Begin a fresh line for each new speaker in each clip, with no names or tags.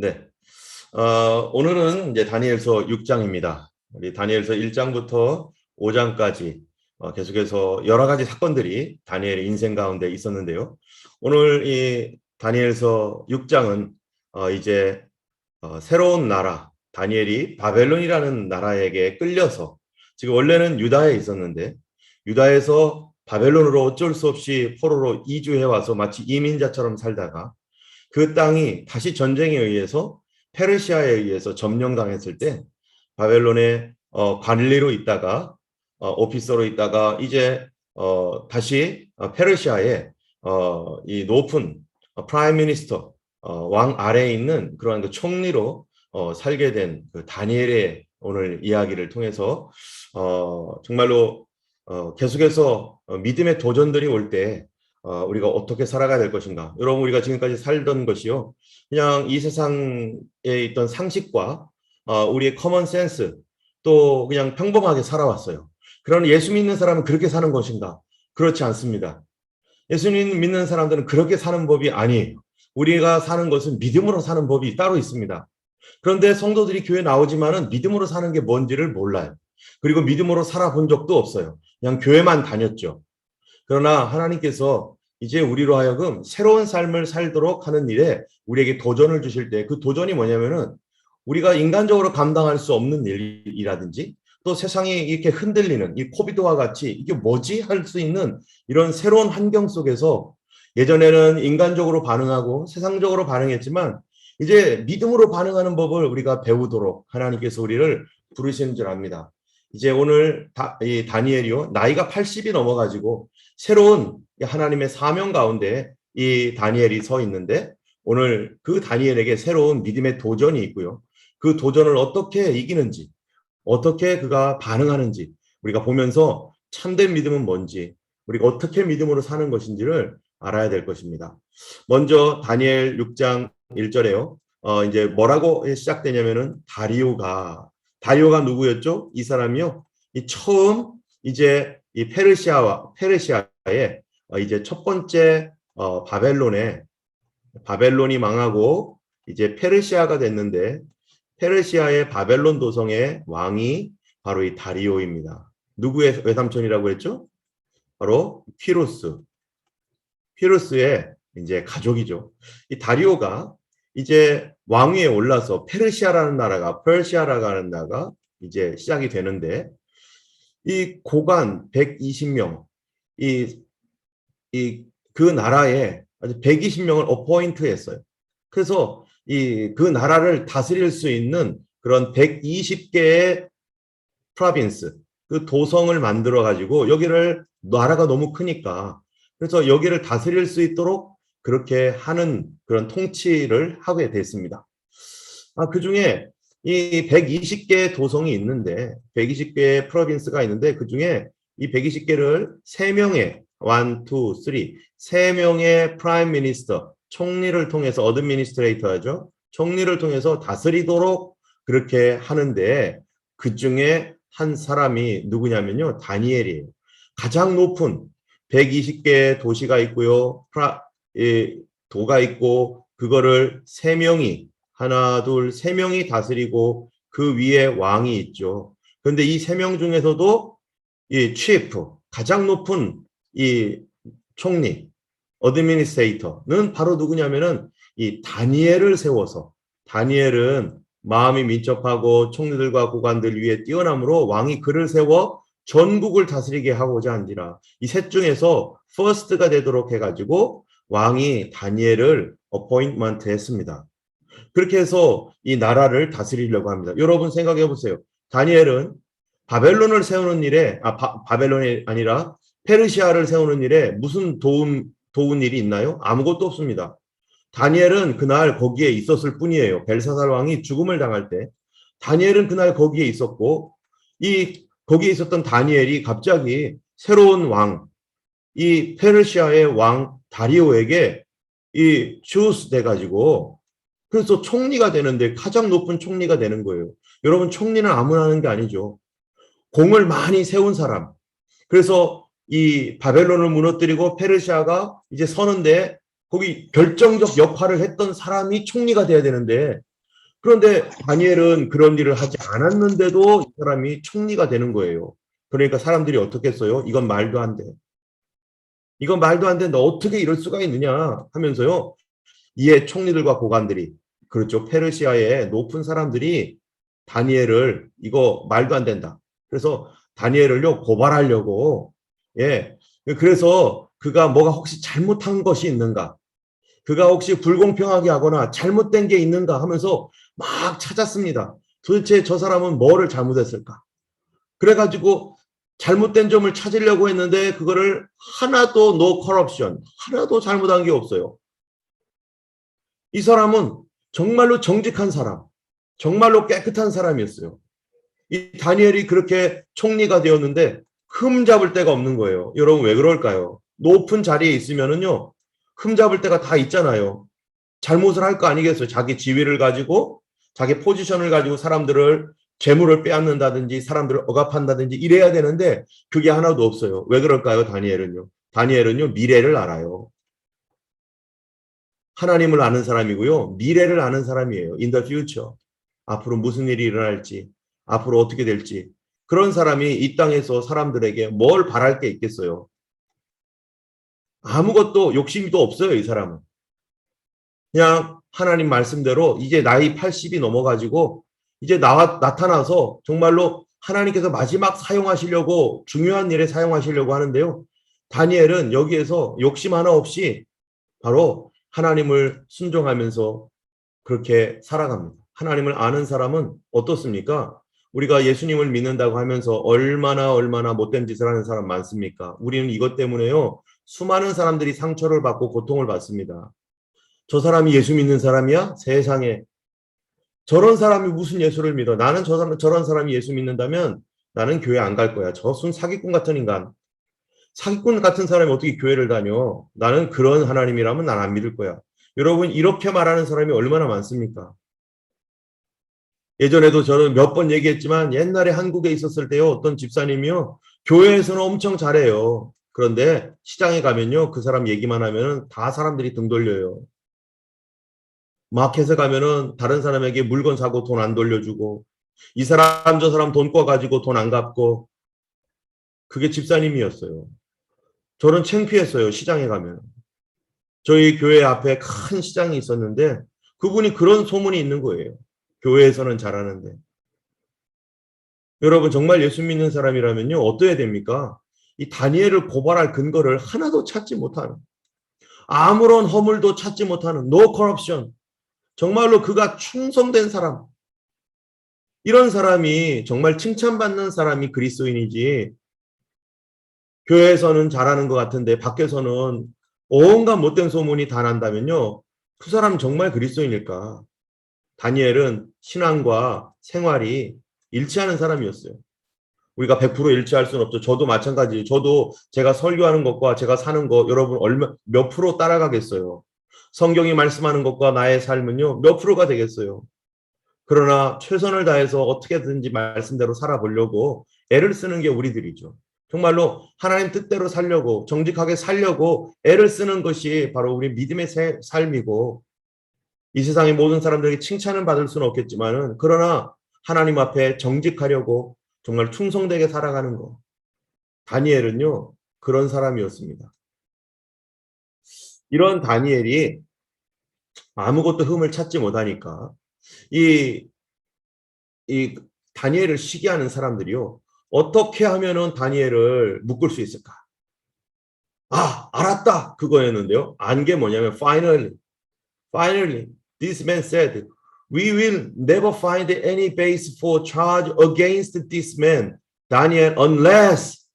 네. 오늘은 이제 다니엘서 6장입니다. 우리 다니엘서 1장부터 5장까지 계속해서 여러 가지 사건들이 다니엘의 인생 가운데 있었는데요. 오늘 이 다니엘서 6장은 이제 새로운 나라, 다니엘이 바벨론이라는 나라에게 끌려서 지금 원래는 유다에 있었는데 유다에서 바벨론으로 어쩔 수 없이 포로로 이주해 와서 마치 이민자처럼 살다가 그 땅이 다시 전쟁에 의해서 페르시아에 의해서 점령당했을 때 바벨론의 관리로 있다가 오피서로 있다가 이제 다시 페르시아의 이 높은 프라임 미니스터 왕 아래에 있는 그러한 그 총리로 살게 된 그 다니엘의 오늘 이야기를 통해서 정말로 계속해서 믿음의 도전들이 올때 우리가 어떻게 살아가야 될 것인가. 여러분, 우리가 지금까지 살던 것이요, 그냥 이 세상에 있던 상식과 우리의 커먼 센스, 또 그냥 평범하게 살아왔어요. 그러나 예수 믿는 사람은 그렇게 사는 것인가? 그렇지 않습니다. 예수 믿는 사람들은 그렇게 사는 법이 아니에요. 우리가 사는 것은 믿음으로 사는 법이 따로 있습니다. 그런데 성도들이 교회 나오지만은 믿음으로 사는 게 뭔지를 몰라요. 그리고 믿음으로 살아본 적도 없어요. 그냥 교회만 다녔죠. 그러나 하나님께서 이제 우리로 하여금 새로운 삶을 살도록 하는 일에 우리에게 도전을 주실 때, 그 도전이 뭐냐면은 우리가 인간적으로 감당할 수 없는 일이라든지 또 세상이 이렇게 흔들리는 이 코비드와 같이 이게 뭐지 할 수 있는 이런 새로운 환경 속에서 예전에는 인간적으로 반응하고 세상적으로 반응했지만 이제 믿음으로 반응하는 법을 우리가 배우도록 하나님께서 우리를 부르시는 줄 압니다. 이제 오늘 이 다니엘이요, 나이가 80이 넘어가지고 새로운 하나님의 사명 가운데 이 다니엘이 서 있는데, 오늘 그 다니엘에게 새로운 믿음의 도전이 있고요. 그 도전을 어떻게 이기는지, 어떻게 그가 반응하는지 우리가 보면서 참된 믿음은 뭔지, 우리가 어떻게 믿음으로 사는 것인지를 알아야 될 것입니다. 먼저 다니엘 6장 1절에요. 이제 뭐라고 시작되냐면은 다리오가 누구였죠? 이 사람이요. 이 처음 이제 이 페르시아의 이제 첫 번째 바벨론이 망하고 이제 페르시아가 됐는데, 페르시아의 바벨론 도성의 왕이 바로 이 다리오입니다. 누구의 외삼촌이라고 했죠? 바로 피루스의 이제 가족이죠. 이 다리오가 이제 왕위에 올라서 페르시아라는 나라가 이제 시작이 되는데, 이 고관 120명, 그 나라에 120명을 어포인트 했어요. 그래서 그 나라를 다스릴 수 있는 그런 120개의 프로빈스, 그 도성을 만들어 가지고, 여기를 나라가 너무 크니까 그래서 여기를 다스릴 수 있도록 그렇게 하는 그런 통치를 하게 됐습니다. 그 중에 이 120개의 도성이 있는데, 120개의 프로빈스가 있는데, 그 중에 이 120개를 3명의 3명의 프라임 미니스터, 총리를 통해서, 어드미니스트레이터죠. 총리를 통해서 다스리도록 그렇게 하는데, 그 중에 한 사람이 누구냐면요, 다니엘이에요. 가장 높은 120개의 도시가 있고요, 도가 있고, 그거를 3명이 하나, 둘, 3명이 다스리고 그 위에 왕이 있죠. 그런데 이 3명 중에서도 이 치프, 가장 높은 이 총리, 어드미니스트레이터는 바로 누구냐면은 이 다니엘을 세워서, 다니엘은 마음이 민첩하고 총리들과 고관들 위에 뛰어남으로 왕이 그를 세워 전국을 다스리게 하고자 한지라. 이 셋 중에서 퍼스트가 되도록 해가지고 왕이 다니엘을 어포인트먼트 했습니다. 그렇게 해서 이 나라를 다스리려고 합니다. 여러분 생각해 보세요. 다니엘은 바벨론을 세우는 일에, 바벨론이 아니라 페르시아를 세우는 일에 무슨 도운 일이 있나요? 아무것도 없습니다. 다니엘은 그날 거기에 있었을 뿐이에요. 벨사살 왕이 죽음을 당할 때 다니엘은 그날 거기에 있었고, 거기에 있었던 다니엘이 갑자기 새로운 왕, 이 페르시아의 왕 다리오에게 이 주스 돼가지고, 그래서 총리가 되는데 가장 높은 총리가 되는 거예요. 여러분, 총리는 아무나 하는 게 아니죠. 공을 많이 세운 사람. 그래서 이 바벨론을 무너뜨리고 페르시아가 이제 서는데 거기 결정적 역할을 했던 사람이 총리가 돼야 되는데, 그런데 다니엘은 그런 일을 하지 않았는데도 이 사람이 총리가 되는 거예요. 그러니까 사람들이 어떻게 했어요? 이건 말도 안 돼. 이건 말도 안 돼. 너 어떻게 이럴 수가 있느냐 하면서요. 이에 총리들과 고관들이, 그렇죠. 페르시아의 높은 사람들이 다니엘을 이거 말도 안 된다. 그래서 다니엘을요 고발하려고, 예. 그래서 그가 뭐가 혹시 잘못한 것이 있는가? 그가 혹시 불공평하게 하거나 잘못된 게 있는가 하면서 막 찾았습니다. 도대체 저 사람은 뭐를 잘못했을까? 그래가지고 잘못된 점을 찾으려고 했는데 그거를 하나도 no corruption, 하나도 잘못한 게 없어요. 이 사람은 정말로 정직한 사람, 정말로 깨끗한 사람이었어요. 이 다니엘이 그렇게 총리가 되었는데 흠잡을 데가 없는 거예요. 여러분 왜 그럴까요? 높은 자리에 있으면은요, 흠잡을 데가 다 있잖아요. 잘못을 할 거 아니겠어요? 자기 지위를 가지고, 자기 포지션을 가지고 사람들을, 재물을 빼앗는다든지 사람들을 억압한다든지 이래야 되는데 그게 하나도 없어요. 왜 그럴까요? 다니엘은요. 다니엘은요, 미래를 알아요. 하나님을 아는 사람이고요. 미래를 아는 사람이에요. In the future. 앞으로 무슨 일이 일어날지, 앞으로 어떻게 될지. 그런 사람이 이 땅에서 사람들에게 뭘 바랄 게 있겠어요? 아무것도 욕심도 없어요, 이 사람은. 그냥 하나님 말씀대로 이제 나이 80이 넘어가지고 이제 나타나서 정말로 하나님께서 마지막 사용하시려고 중요한 일에 사용하시려고 하는데요. 다니엘은 여기에서 욕심 하나 없이 바로 하나님을 순종하면서 그렇게 살아갑니다. 하나님을 아는 사람은 어떻습니까? 우리가 예수님을 믿는다고 하면서 얼마나 못된 짓을 하는 사람 많습니까? 우리는 이것 때문에요. 수많은 사람들이 상처를 받고 고통을 받습니다. 저 사람이 예수 믿는 사람이야? 세상에. 저런 사람이 무슨 예수를 믿어? 나는 저런 사람이 예수 믿는다면 나는 교회 안 갈 거야. 저순 사기꾼 같은 인간. 사기꾼 같은 사람이 어떻게 교회를 다녀? 나는 그런 하나님이라면 난 안 믿을 거야. 여러분, 이렇게 말하는 사람이 얼마나 많습니까? 예전에도 저는 몇 번 얘기했지만 옛날에 한국에 있었을 때요. 어떤 집사님이요. 교회에서는 엄청 잘해요. 그런데 시장에 가면요. 그 사람 얘기만 하면 다 사람들이 등 돌려요. 마켓에 가면은 다른 사람에게 물건 사고 돈 안 돌려주고 이 사람 저 사람 돈 꿔가지고 돈 안 갚고 그게 집사님이었어요. 저는 창피했어요. 시장에 가면. 저희 교회 앞에 큰 시장이 있었는데 그분이 그런 소문이 있는 거예요. 교회에서는 잘하는데. 여러분 정말 예수 믿는 사람이라면요. 어떠해야 됩니까? 이 다니엘을 고발할 근거를 하나도 찾지 못하는, 아무런 허물도 찾지 못하는 no corruption, 정말로 그가 충성된 사람, 이런 사람이 정말 칭찬받는 사람이 그리스도인이지, 교회에서는 잘하는 것 같은데 밖에서는 온갖 못된 소문이 다 난다면요. 그 사람 정말 그리스도인일까? 다니엘은 신앙과 생활이 일치하는 사람이었어요. 우리가 100% 일치할 수는 없죠. 저도 마찬가지. 저도 제가 설교하는 것과 제가 사는 것 여러분 몇 프로 따라가겠어요. 성경이 말씀하는 것과 나의 삶은요. 몇 프로가 되겠어요. 그러나 최선을 다해서 어떻게든지 말씀대로 살아보려고 애를 쓰는 게 우리들이죠. 정말로 하나님 뜻대로 살려고, 정직하게 살려고 애를 쓰는 것이 바로 우리 믿음의 삶이고, 이 세상의 모든 사람들에게 칭찬을 받을 수는 없겠지만은 그러나 하나님 앞에 정직하려고 정말 충성되게 살아가는 거. 다니엘은요, 그런 사람이었습니다. 이런 다니엘이 아무것도 흠을 찾지 못하니까 이 다니엘을 시기하는 사람들이요. 어떻게 하면은 다니엘을 묶을 수 있을까? 아, 알았다. 그거였는데요. 안 게 뭐냐면 finally, this man said, we will never find any base for charge against this man, Daniel, unless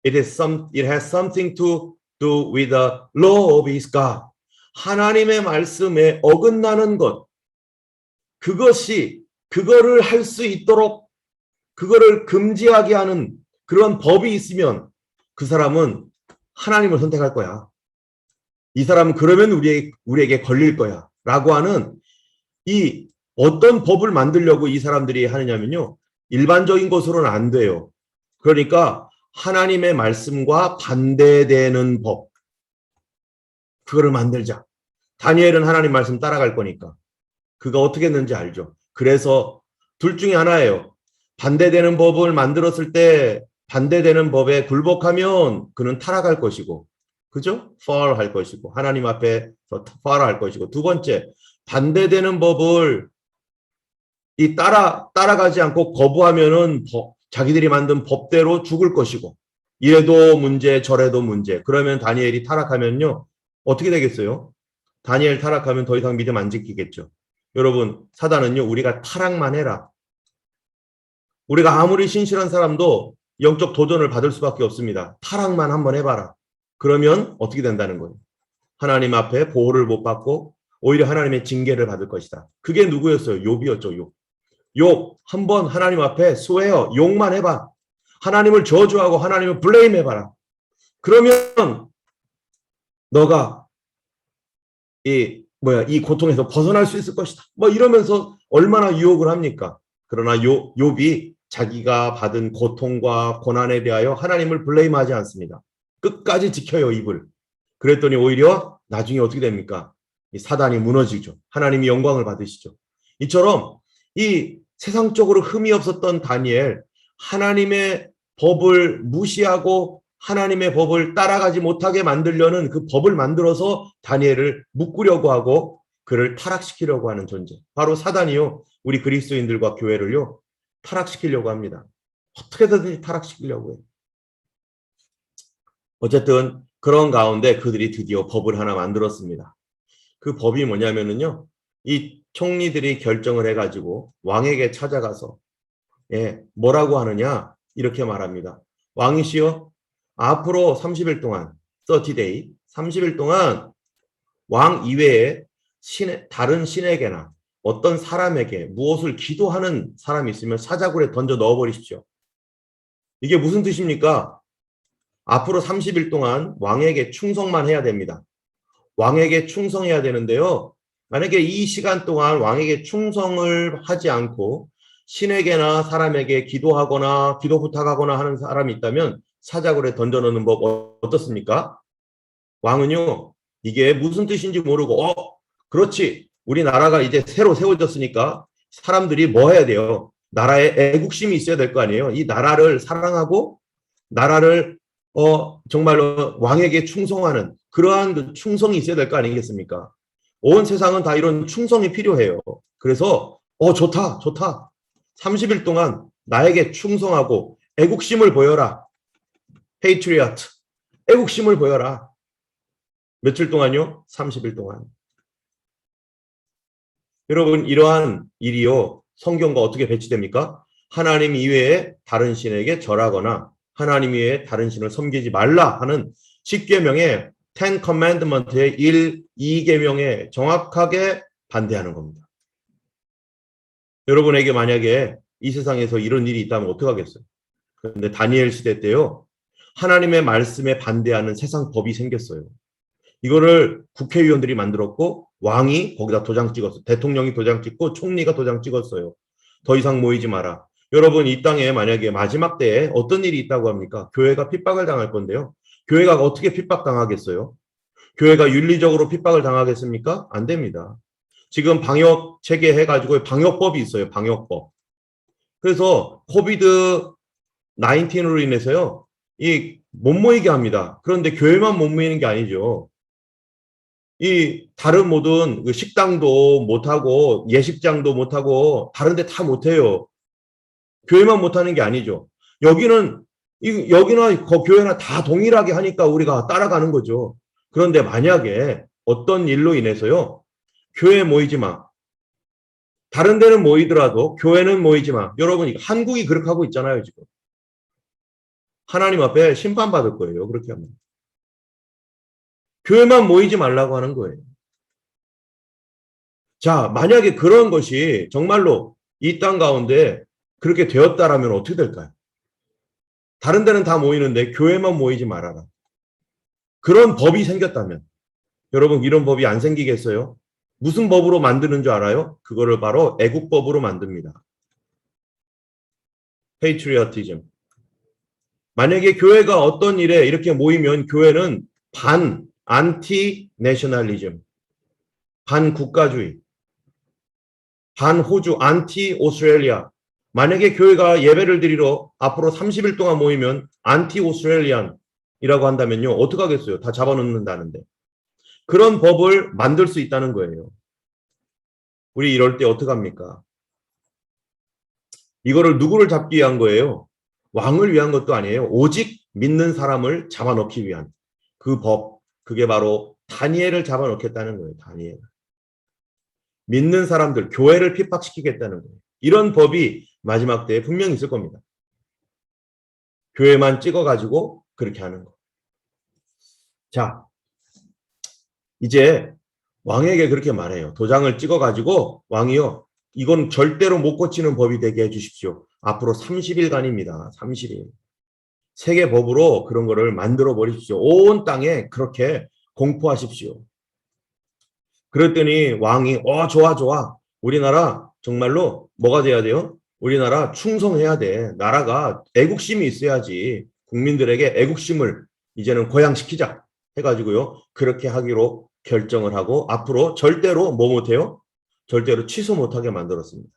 it has something to do with the law of his God. 하나님의 말씀에 어긋나는 것, 그거를 할 수 있도록 그거를 금지하게 하는 그런 법이 있으면 그 사람은 하나님을 선택할 거야. 이 사람은 그러면 우리에게 걸릴 거야. 라고 하는 이 어떤 법을 만들려고 이 사람들이 하느냐면요. 일반적인 것으로는 안 돼요. 그러니까 하나님의 말씀과 반대되는 법. 그거를 만들자. 다니엘은 하나님 말씀 따라갈 거니까. 그가 어떻게 했는지 알죠. 그래서 둘 중에 하나예요. 반대되는 법을 만들었을 때 반대되는 법에 굴복하면 그는 타락할 것이고, 그죠? fall 할 것이고, 하나님 앞에서 fall 할 것이고, 두 번째, 반대되는 법을 따라가지 않고 거부하면은 자기들이 만든 법대로 죽을 것이고, 이래도 문제, 저래도 문제. 그러면 다니엘이 타락하면요, 어떻게 되겠어요? 다니엘 타락하면 더 이상 믿음 안 지키겠죠. 여러분, 사단은요, 우리가 타락만 해라. 우리가 아무리 신실한 사람도 영적 도전을 받을 수밖에 없습니다. 타락만 한번 해봐라. 그러면 어떻게 된다는 거예요? 하나님 앞에 보호를 못 받고 오히려 하나님의 징계를 받을 것이다. 그게 누구였어요? 욥이었죠. 욥. 욥 한번 하나님 앞에 소해요. 욕만 해봐. 하나님을 저주하고 하나님을 블레임 해봐라. 그러면 너가 이 고통에서 벗어날 수 있을 것이다. 뭐 이러면서 얼마나 유혹을 합니까? 그러나 욥이 자기가 받은 고통과 고난에 대하여 하나님을 블레임하지 않습니다. 끝까지 지켜요, 입을. 그랬더니 오히려 나중에 어떻게 됩니까? 이 사단이 무너지죠. 하나님이 영광을 받으시죠. 이처럼 이 세상적으로 흠이 없었던 다니엘, 하나님의 법을 무시하고 하나님의 법을 따라가지 못하게 만들려는 그 법을 만들어서 다니엘을 묶으려고 하고 그를 타락시키려고 하는 존재. 바로 사단이요. 우리 그리스도인들과 교회를요. 타락시키려고 합니다. 어떻게든지 타락시키려고 해요. 어쨌든 그런 가운데 그들이 드디어 법을 하나 만들었습니다. 그 법이 뭐냐면은요. 이 총리들이 결정을 해가지고 왕에게 찾아가서 뭐라고 하느냐 이렇게 말합니다. 왕이시여 앞으로 30일 동안 30day 30일 동안 왕 이외에 다른 신에게나 어떤 사람에게 무엇을 기도하는 사람이 있으면 사자굴에 던져 넣어버리십시오. 이게 무슨 뜻입니까? 앞으로 30일 동안 왕에게 충성만 해야 됩니다. 왕에게 충성해야 되는데요. 만약에 이 시간 동안 왕에게 충성을 하지 않고 신에게나 사람에게 기도하거나 기도 부탁하거나 하는 사람이 있다면 사자굴에 던져놓는 법 어떻습니까? 왕은요. 이게 무슨 뜻인지 모르고 그렇지. 우리나라가 이제 새로 세워졌으니까 사람들이 뭐 해야 돼요? 나라에 애국심이 있어야 될 거 아니에요. 이 나라를 사랑하고 나라를 정말로 왕에게 충성하는 그러한 그 충성이 있어야 될 거 아니겠습니까? 온 세상은 다 이런 충성이 필요해요. 그래서 좋다. 30일 동안 나에게 충성하고 애국심을 보여라. 페이트리어트. 애국심을 보여라. 며칠 동안요? 30일 동안. 여러분 이러한 일이요. 성경과 어떻게 배치됩니까? 하나님 이외에 다른 신에게 절하거나 하나님 이외에 다른 신을 섬기지 말라 하는 10계명의 10 commandment의 1, 2계명에 정확하게 반대하는 겁니다. 여러분에게 만약에 이 세상에서 이런 일이 있다면 어떡하겠어요? 그런데 다니엘 시대 때요. 하나님의 말씀에 반대하는 세상 법이 생겼어요. 이거를 국회의원들이 만들었고 왕이 거기다 도장 찍었어요. 대통령이 도장 찍고 총리가 도장 찍었어요. 더 이상 모이지 마라. 여러분 이 땅에 만약에 마지막 때에 어떤 일이 있다고 합니까? 교회가 핍박을 당할 건데요. 교회가 어떻게 핍박당하겠어요? 교회가 윤리적으로 핍박을 당하겠습니까? 안 됩니다. 지금 방역 체계 해가지고 방역법이 있어요. 방역법. 그래서 코비드 19으로 인해서요. 못 모이게 합니다. 그런데 교회만 못 모이는 게 아니죠. 이 다른 모든 식당도 못하고 예식장도 못하고 다른 데 다 못해요. 교회만 못하는 게 아니죠. 여기나 교회나 다 동일하게 하니까 우리가 따라가는 거죠. 그런데 만약에 어떤 일로 인해서요. 교회에 모이지 마. 다른 데는 모이더라도 교회는 모이지 마. 여러분 한국이 그렇게 하고 있잖아요. 지금. 하나님 앞에 심판받을 거예요. 그렇게 하면. 교회만 모이지 말라고 하는 거예요. 자, 만약에 그런 것이 정말로 이 땅 가운데 그렇게 되었다라면 어떻게 될까요? 다른 데는 다 모이는데 교회만 모이지 말아라. 그런 법이 생겼다면 여러분 이런 법이 안 생기겠어요? 무슨 법으로 만드는 줄 알아요? 그거를 바로 애국법으로 만듭니다. 페이트리어티즘. 만약에 교회가 어떤 일에 이렇게 모이면 교회는 안티 내셔널리즘, 반국가주의. 반호주, 안티 오스트레일리아. 만약에 교회가 예배를 드리러 앞으로 30일 동안 모이면 안티 오스트레일리안이라고 한다면요. 어떡하겠어요? 다 잡아놓는다는데. 그런 법을 만들 수 있다는 거예요. 우리 이럴 때 어떡합니까? 이거를 누구를 잡기 위한 거예요? 왕을 위한 것도 아니에요. 오직 믿는 사람을 잡아넣기 위한 그 법. 그게 바로 다니엘을 잡아넣겠다는 거예요. 다니엘. 믿는 사람들, 교회를 핍박시키겠다는 거예요. 이런 법이 마지막 때에 분명히 있을 겁니다. 교회만 찍어가지고 그렇게 하는 거. 자, 이제 왕에게 그렇게 말해요. 도장을 찍어가지고 왕이요. 이건 절대로 못 고치는 법이 되게 해주십시오. 앞으로 30일간입니다. 30일. 세계 법으로 그런 거를 만들어 버리십시오. 온 땅에 그렇게 공포하십시오. 그랬더니 왕이 좋아 좋아. 우리나라 정말로 뭐가 돼야 돼요? 우리나라 충성해야 돼. 나라가 애국심이 있어야지. 국민들에게 애국심을 이제는 고양시키자 해가지고요. 그렇게 하기로 결정을 하고 앞으로 절대로 뭐 못해요? 절대로 취소 못하게 만들었습니다.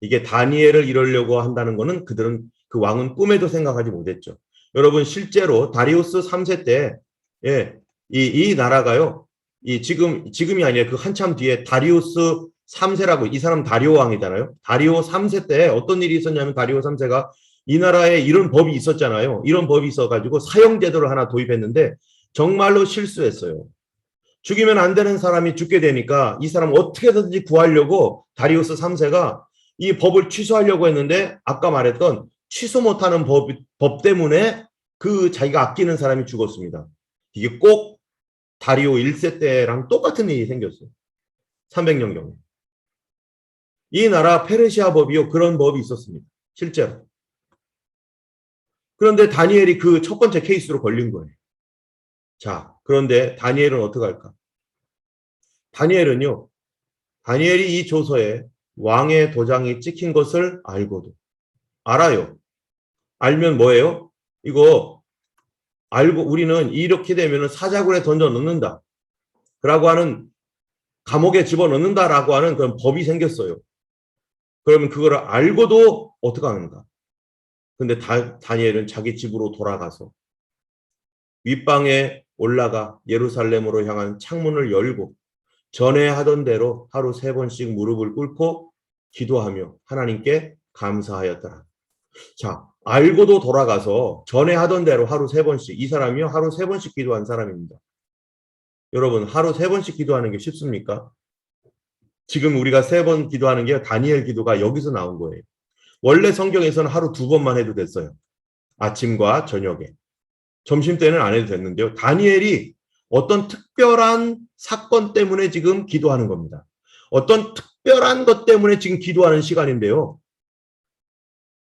이게 다니엘을 이루려고 한다는 거는 그들은 그 왕은 꿈에도 생각하지 못했죠. 여러분 실제로 다리우스 3세 때 이 나라가요. 지금이 아니라 그 한참 뒤에 다리우스 3세라고 이 사람 다리오 왕이잖아요. 다리오 3세 때 어떤 일이 있었냐면 다리오 3세가 이 나라에 이런 법이 있었잖아요. 이런 법이 있어가지고 사형제도를 하나 도입했는데 정말로 실수했어요. 죽이면 안 되는 사람이 죽게 되니까 이 사람 어떻게든지 구하려고 다리우스 3세가 이 법을 취소하려고 했는데 아까 말했던 취소 못하는 법 때문에 그 자기가 아끼는 사람이 죽었습니다. 이게 꼭 다리오 1세 때랑 똑같은 일이 생겼어요. 300년경에. 이 나라 페르시아 법이요. 그런 법이 있었습니다. 실제로. 그런데 다니엘이 그 첫 번째 케이스로 걸린 거예요. 자, 그런데 다니엘은 어떻게 할까? 다니엘은요. 다니엘이 이 조서에 왕의 도장이 찍힌 것을 알고도 알아요. 알면 뭐예요? 이거 알고 우리는 이렇게 되면 사자굴에 던져 넣는다. 라고 하는 감옥에 집어넣는다라고 하는 그런 법이 생겼어요. 그러면 그걸 알고도 어떻게 하는가? 근데 다니엘은 자기 집으로 돌아가서 윗방에 올라가 예루살렘으로 향한 창문을 열고 전에 하던 대로 하루 3번씩 무릎을 꿇고 기도하며 하나님께 감사하였더라. 자, 알고도 돌아가서 전에 하던 대로 하루 3번씩 이 사람이요 하루 3번씩 기도한 사람입니다. 여러분 하루 3번씩 기도하는 게 쉽습니까? 지금 우리가 3번 기도하는 게 다니엘 기도가 여기서 나온 거예요. 원래 성경에서는 하루 2번만 해도 됐어요. 아침과 저녁에. 점심 때는 안 해도 됐는데요. 다니엘이 어떤 특별한 사건 때문에 지금 기도하는 겁니다. 어떤 특별한 것 때문에 지금 기도하는 시간인데요.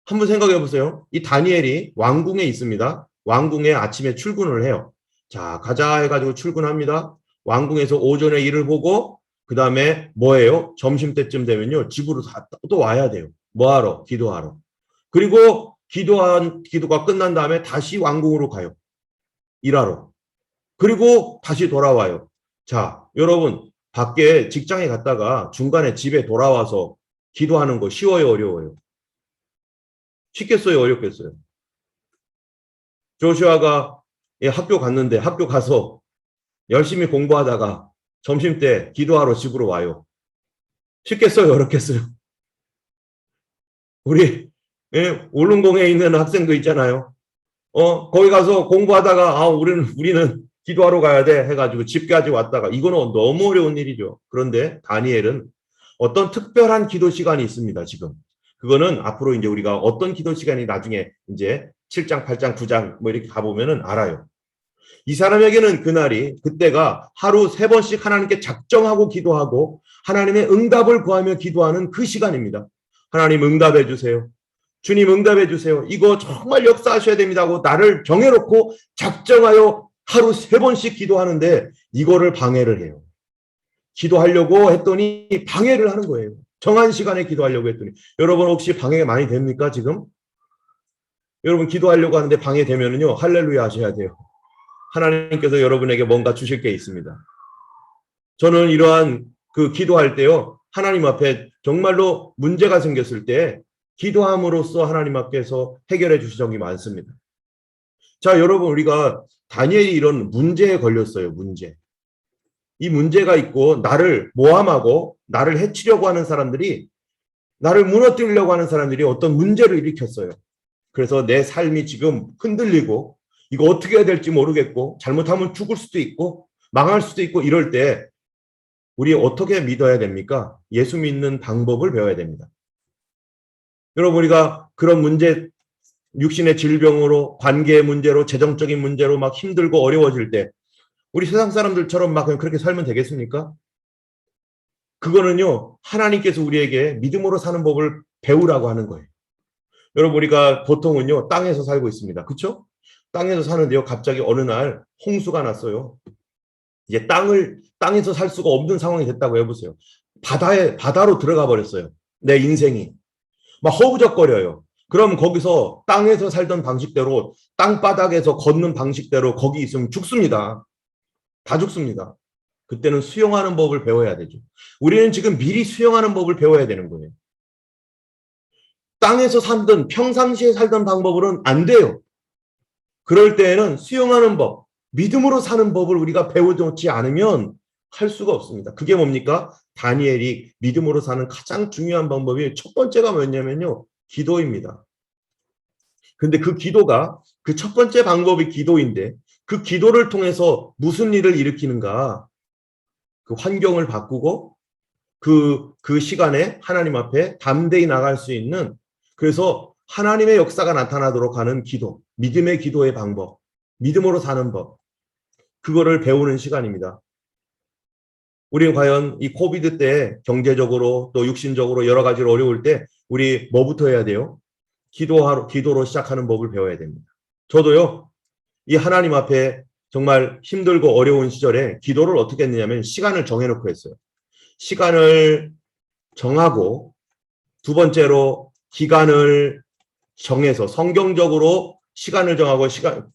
한번 생각해 보세요. 이 다니엘이 왕궁에 있습니다. 왕궁에 아침에 출근을 해요. 자, 가자 해가지고 출근합니다. 왕궁에서 오전에 일을 보고 그 다음에 뭐예요? 점심때쯤 되면요. 집으로 또 와야 돼요. 뭐하러? 기도하러. 그리고 기도가 끝난 다음에 다시 왕궁으로 가요. 일하러. 그리고 다시 돌아와요. 자, 여러분 밖에 직장에 갔다가 중간에 집에 돌아와서 기도하는 거 쉬워요? 어려워요? 쉽겠어요? 어렵겠어요? 조슈아가 학교 갔는데 학교 가서 열심히 공부하다가 점심때 기도하러 집으로 와요. 쉽겠어요? 어렵겠어요? 우리 울릉공에 있는 학생도 있잖아요. 거기 가서 공부하다가 우리는 기도하러 가야 돼 해가지고 집까지 왔다가 이거는 너무 어려운 일이죠. 그런데 다니엘은 어떤 특별한 기도 시간이 있습니다. 지금 그거는 앞으로 이제 우리가 어떤 기도 시간이 나중에 이제 7장, 8장, 9장 뭐 이렇게 가보면은 알아요. 이 사람에게는 그때가 하루 3번씩 하나님께 작정하고 기도하고 하나님의 응답을 구하며 기도하는 그 시간입니다. 하나님 응답해 주세요. 주님 응답해 주세요. 이거 정말 역사하셔야 됩니다 하고 나를 정해놓고 작정하여 하루 3번씩 기도하는데 이거를 방해를 해요. 기도하려고 했더니 방해를 하는 거예요. 정한 시간에 기도하려고 했더니 여러분 혹시 방해가 많이 됩니까 지금? 여러분 기도하려고 하는데 방해되면은요 할렐루야 하셔야 돼요. 하나님께서 여러분에게 뭔가 주실 게 있습니다. 저는 이러한 그 기도할 때요 하나님 앞에 정말로 문제가 생겼을 때 기도함으로써 하나님 앞에서 해결해 주신 적이 많습니다. 자, 여러분, 우리가 다니엘이 이런 문제에 걸렸어요. 문제. 이 문제가 있고 나를 모함하고 나를 해치려고 하는 사람들이, 나를 무너뜨리려고 하는 사람들이 어떤 문제를 일으켰어요. 그래서 내 삶이 지금 흔들리고 이거 어떻게 해야 될지 모르겠고 잘못하면 죽을 수도 있고 망할 수도 있고 이럴 때 우리 어떻게 믿어야 됩니까? 예수 믿는 방법을 배워야 됩니다. 여러분, 우리가 그런 문제, 육신의 질병으로, 관계의 문제로, 재정적인 문제로 막 힘들고 어려워질 때 우리 세상 사람들처럼 막 그렇게 살면 되겠습니까? 그거는요, 하나님께서 우리에게 믿음으로 사는 법을 배우라고 하는 거예요. 여러분, 우리가 보통은요, 땅에서 살고 있습니다. 그렇죠? 땅에서 사는데요, 갑자기 어느 날 홍수가 났어요. 이제 땅에서 살 수가 없는 상황이 됐다고 해보세요. 바다로 들어가 버렸어요. 내 인생이. 막 허우적거려요. 그럼 거기서 땅에서 살던 방식대로, 땅바닥에서 걷는 방식대로 거기 있으면 죽습니다. 다 죽습니다. 그때는 수영하는 법을 배워야 되죠. 우리는 지금 미리 수영하는 법을 배워야 되는 거예요. 땅에서 살던, 평상시에 살던 방법으로는 안 돼요. 그럴 때에는 수영하는 법, 믿음으로 사는 법을 우리가 배워놓지 않으면 할 수가 없습니다. 그게 뭡니까? 다니엘이 믿음으로 사는 가장 중요한 방법이 첫 번째가 뭐냐면요, 기도입니다. 근데 그 기도가, 그 첫 번째 방법이 기도인데 그 기도를 통해서 무슨 일을 일으키는가? 그 환경을 바꾸고 그 시간에 하나님 앞에 담대히 나갈 수 있는, 그래서 하나님의 역사가 나타나도록 하는 기도, 믿음의 기도의 방법, 믿음으로 사는 법, 그거를 배우는 시간입니다. 우리는 과연 이 코비드 때 경제적으로 또 육신적으로 여러 가지로 어려울 때 우리 뭐부터 해야 돼요? 기도로 시작하는 법을 배워야 됩니다. 저도요, 이 하나님 앞에 정말 힘들고 어려운 시절에 기도를 어떻게 했느냐면 시간을 정해놓고 했어요. 시간을 정하고, 두 번째로 기간을 정해서 성경적으로 시간을 정하고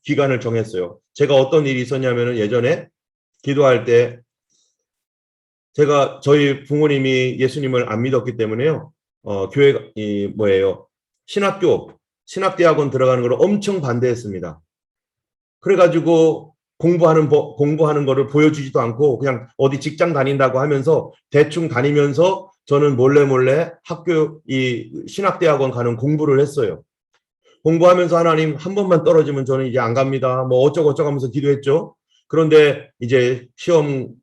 기간을 정했어요. 제가 어떤 일이 있었냐면은 예전에 기도할 때, 제가 저희 부모님이 예수님을 안 믿었기 때문에요. 신학대학원 들어가는 걸 엄청 반대했습니다. 그래가지고 공부하는 거를 보여주지도 않고 그냥 어디 직장 다닌다고 하면서 대충 다니면서 저는 몰래 이 신학대학원 가는 공부를 했어요. 공부하면서 하나님 한 번만 떨어지면 저는 이제 안 갑니다. 뭐 어쩌고 하면서 기도했죠. 그런데 이제 시험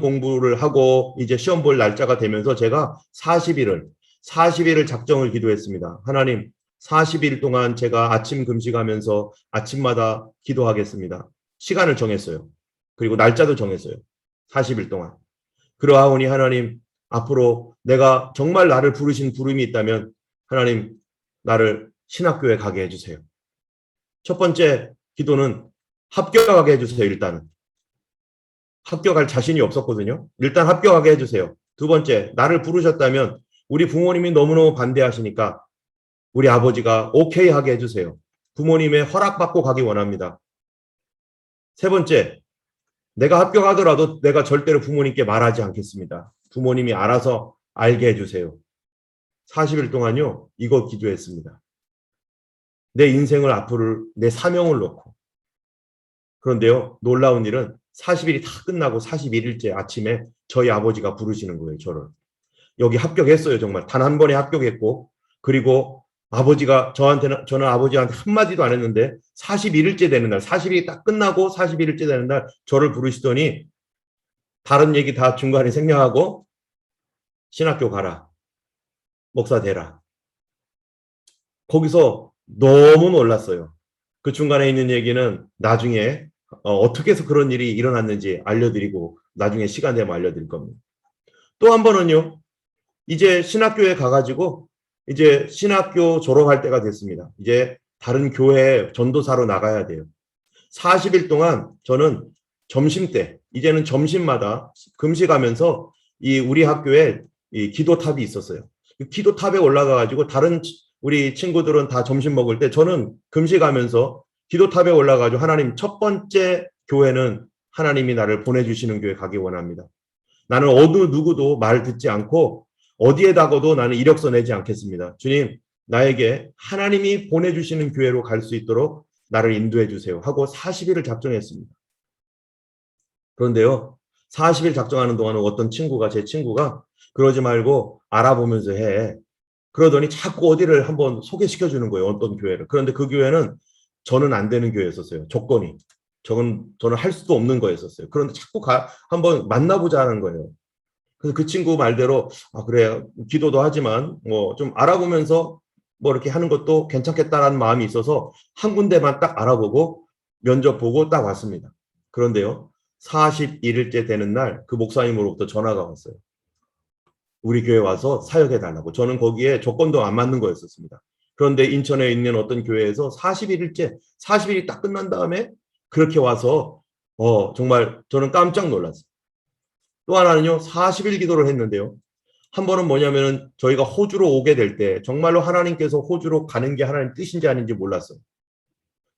공부를 하고 이제 시험 볼 날짜가 되면서 제가 40일을 작정을 기도했습니다. 하나님, 40일 동안 제가 아침 금식하면서 아침마다 기도하겠습니다. 시간을 정했어요. 그리고 날짜도 정했어요. 40일 동안. 그러하오니 하나님, 앞으로 내가 정말 나를 부르신 부름이 있다면 하나님, 나를 신학교에 가게 해주세요. 첫 번째 기도는 합격하게 해주세요. 일단은 합격할 자신이 없었거든요. 일단 합격하게 해주세요. 두 번째, 나를 부르셨다면, 우리 부모님이 너무너무 반대하시니까 우리 아버지가 오케이 하게 해주세요. 부모님의 허락받고 가기 원합니다. 세 번째, 내가 합격하더라도 내가 절대로 부모님께 말하지 않겠습니다. 부모님이 알아서 알게 해주세요. 40일 동안요, 이거 기도했습니다. 내 인생을 앞으로, 내 사명을 놓고. 그런데요, 놀라운 일은 40일이 다 끝나고 41일째 아침에 저희 아버지가 부르시는 거예요, 저를. 여기 합격했어요, 정말. 단 한 번에 합격했고, 그리고 아버지가 저는 아버지한테 한마디도 안 했는데 41일째 되는 날, 40일이 딱 끝나고 41일째 되는 날 저를 부르시더니 다른 얘기 다 중간에 생략하고 신학교 가라, 목사 되라. 거기서 너무 놀랐어요. 그 중간에 있는 얘기는 나중에 어떻게 해서 그런 일이 일어났는지 알려드리고 나중에 시간 되면 알려드릴 겁니다. 또 한 번은요, 이제 신학교에 가가지고 이제 신학교 졸업할 때가 됐습니다. 이제 다른 교회에 전도사로 나가야 돼요. 40일 동안 저는 점심때, 이제는 점심마다 금식하면서 우리 학교에 이 기도탑이 있었어요. 기도탑에 올라가가지고 다른 우리 친구들은 다 점심 먹을 때 저는 금식하면서 기도탑에 올라가가지고 하나님, 첫 번째 교회는 하나님이 나를 보내주시는 교회 가기 원합니다. 나는 어느 누구도 말 듣지 않고 어디에다가도 나는 이력서 내지 않겠습니다. 주님, 나에게 하나님이 보내주시는 교회로 갈 수 있도록 나를 인도해 주세요 하고 40일을 작정했습니다. 그런데요, 40일 작정하는 동안은 어떤 친구가, 제 친구가 그러지 말고 알아보면서 해. 그러더니 자꾸 어디를 한번 소개시켜 주는 거예요. 어떤 교회를. 그런데 그 교회는 저는 안 되는 교회였었어요. 조건이. 저는 할 수도 없는 거였었어요. 그런데 자꾸 한번 만나보자는 거예요. 그래서 그 친구 말대로 그래 기도도 하지만 뭐 좀 알아보면서 뭐 이렇게 하는 것도 괜찮겠다라는 마음이 있어서 한 군데만 딱 알아보고 면접 보고 딱 왔습니다. 그런데요, 41일째 되는 날 그 목사님으로부터 전화가 왔어요. 우리 교회 와서 사역해 달라고. 저는 거기에 조건도 안 맞는 거였었습니다. 그런데 인천에 있는 어떤 교회에서 40일이 딱 끝난 다음에 그렇게 와서 정말 저는 깜짝 놀랐어요. 또 하나는요, 40일 기도를 했는데요. 한 번은 뭐냐면은 저희가 호주로 오게 될 때 정말로 하나님께서 호주로 가는 게 하나님 뜻인지 아닌지 몰랐어요.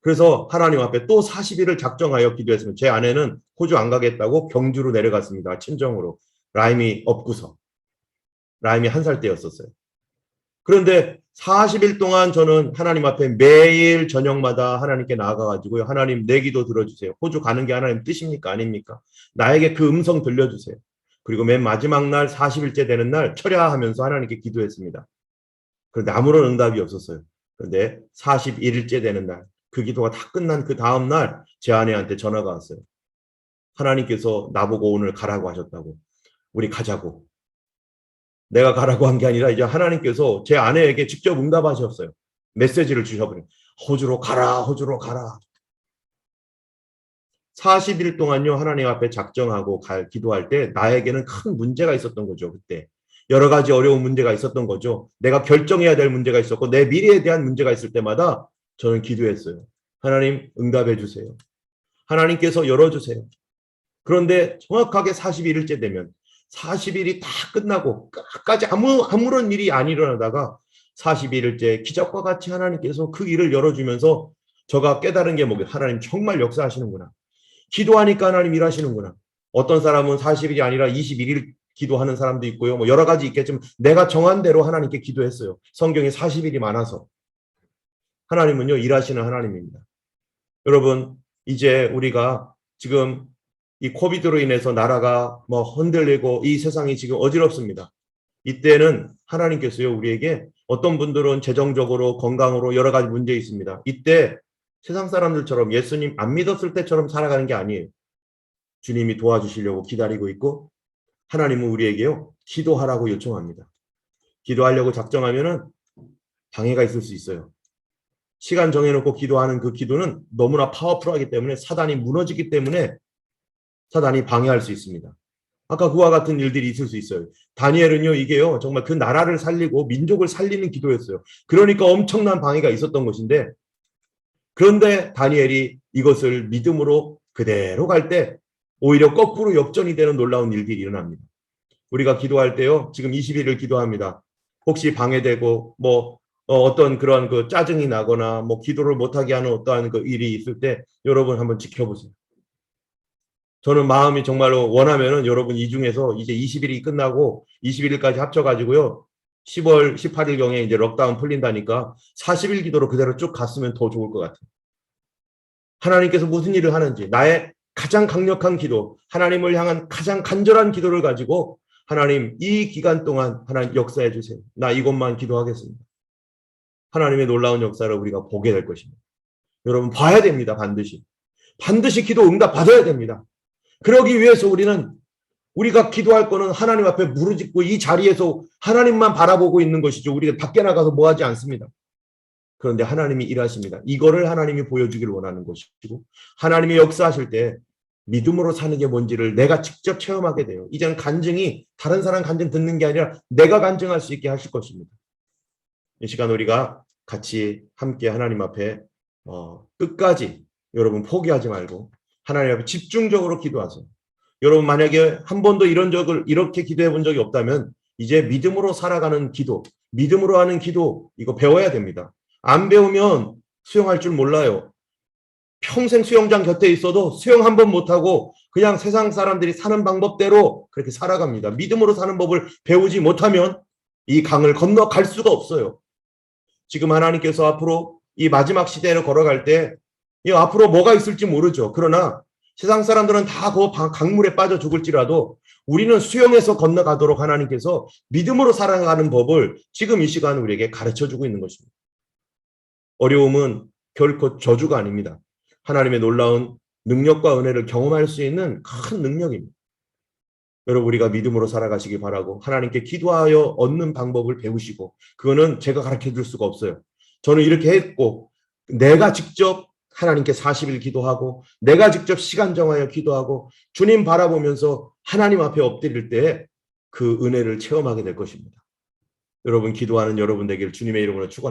그래서 하나님 앞에 또 40일을 작정하여 기도했으면 제 아내는 호주 안 가겠다고 경주로 내려갔습니다. 친정으로. 라임이 없고서. 라임이 1살 때였었어요. 그런데 40일 동안 저는 하나님 앞에 매일 저녁마다 하나님께 나아가가지고요. 하나님 내 기도 들어주세요. 호주 가는 게 하나님 뜻입니까? 아닙니까? 나에게 그 음성 들려주세요. 그리고 맨 마지막 날 40일째 되는 날 철야하면서 하나님께 기도했습니다. 그런데 아무런 응답이 없었어요. 그런데 41일째 되는 날 그 기도가 다 끝난 그 다음 날 제 아내한테 전화가 왔어요. 하나님께서 나보고 오늘 가라고 하셨다고. 우리 가자고. 내가 가라고 한 게 아니라 이제 하나님께서 제 아내에게 직접 응답하셨어요. 메시지를 주셔버려요. 호주로 가라, 호주로 가라. 40일 동안요, 하나님 앞에 작정하고 기도할 때 나에게는 큰 문제가 있었던 거죠, 그때. 여러 가지 어려운 문제가 있었던 거죠. 내가 결정해야 될 문제가 있었고, 내 미래에 대한 문제가 있을 때마다 저는 기도했어요. 하나님, 응답해 주세요. 하나님께서 열어주세요. 그런데 정확하게 41일째 되면 40일이 다 끝나고 끝까지 아무런 일이 안 일어나다가 41일째 기적과 같이 하나님께서 그 일을 열어주면서 저가 깨달은 게 뭐겠어요? 하나님 정말 역사하시는구나. 기도하니까 하나님 일하시는구나. 어떤 사람은 40일이 아니라 21일 기도하는 사람도 있고요. 뭐 여러 가지 있겠지만 내가 정한 대로 하나님께 기도했어요. 성경에 40일이 많아서. 하나님은요, 일하시는 하나님입니다. 여러분, 이제 우리가 지금 이 코비드로 인해서 나라가 뭐 흔들리고 이 세상이 지금 어지럽습니다. 이때는 하나님께서요, 우리에게 어떤 분들은 재정적으로 건강으로 여러 가지 문제 있습니다. 이때 세상 사람들처럼 예수님 안 믿었을 때처럼 살아가는 게 아니에요. 주님이 도와주시려고 기다리고 있고 하나님은 우리에게요, 기도하라고 요청합니다. 기도하려고 작정하면은 방해가 있을 수 있어요. 시간 정해놓고 기도하는 그 기도는 너무나 파워풀하기 때문에 사단이 무너지기 때문에 사단이 방해할 수 있습니다. 아까 그와 같은 일들이 있을 수 있어요. 다니엘은요, 이게요, 정말 그 나라를 살리고 민족을 살리는 기도였어요. 그러니까 엄청난 방해가 있었던 것인데, 그런데 다니엘이 이것을 믿음으로 그대로 갈 때 오히려 거꾸로 역전이 되는 놀라운 일들이 일어납니다. 우리가 기도할 때요, 지금 20일을 기도합니다. 혹시 방해되고 뭐 어떤 그런 그 짜증이 나거나 뭐 기도를 못하게 하는 어떠한 그 일이 있을 때 여러분 한번 지켜보세요. 저는 마음이 정말로 원하면은 여러분 이 중에서 이제 20일이 끝나고 21일까지 합쳐가지고요, 10월 18일경에 이제 럭다운 풀린다니까 40일 기도로 그대로 쭉 갔으면 더 좋을 것 같아요. 하나님께서 무슨 일을 하는지, 나의 가장 강력한 기도, 하나님을 향한 가장 간절한 기도를 가지고 하나님 이 기간 동안 하나님 역사해 주세요. 나 이것만 기도하겠습니다. 하나님의 놀라운 역사를 우리가 보게 될 것입니다. 여러분 봐야 됩니다. 반드시. 반드시 기도 응답 받아야 됩니다. 그러기 위해서 우리가 기도할 거는 하나님 앞에 무릎짓고 이 자리에서 하나님만 바라보고 있는 것이죠. 우리가 밖에 나가서 뭐 하지 않습니다. 그런데 하나님이 일하십니다. 이거를 하나님이 보여주기를 원하는 것이고, 하나님이 역사하실 때 믿음으로 사는 게 뭔지를 내가 직접 체험하게 돼요. 이제는 간증이 다른 사람 간증 듣는 게 아니라 내가 간증할 수 있게 하실 것입니다. 이 시간 우리가 같이 함께 하나님 앞에 끝까지 여러분 포기하지 말고 하나님 앞에 집중적으로 기도하세요. 여러분 만약에 한 번도 이렇게 기도해 본 적이 없다면 이제 믿음으로 살아가는 기도, 믿음으로 하는 기도 이거 배워야 됩니다. 안 배우면 수영할 줄 몰라요. 평생 수영장 곁에 있어도 수영 한 번 못하고 그냥 세상 사람들이 사는 방법대로 그렇게 살아갑니다. 믿음으로 사는 법을 배우지 못하면 이 강을 건너갈 수가 없어요. 지금 하나님께서 앞으로 이 마지막 시대를 걸어갈 때 이 앞으로 뭐가 있을지 모르죠. 그러나 세상 사람들은 다 그 강물에 빠져 죽을지라도 우리는 수영해서 건너가도록 하나님께서 믿음으로 살아가는 법을 지금 이 시간 우리에게 가르쳐주고 있는 것입니다. 어려움은 결코 저주가 아닙니다. 하나님의 놀라운 능력과 은혜를 경험할 수 있는 큰 능력입니다. 여러분, 우리가 믿음으로 살아가시기 바라고 하나님께 기도하여 얻는 방법을 배우시고, 그거는 제가 가르쳐 줄 수가 없어요. 저는 이렇게 했고, 내가 직접 하나님께 40일 기도하고, 내가 직접 시간 정하여 기도하고, 주님 바라보면서 하나님 앞에 엎드릴 때 그 은혜를 체험하게 될 것입니다. 여러분, 기도하는 여러분 되기를 주님의 이름으로 축원합니다.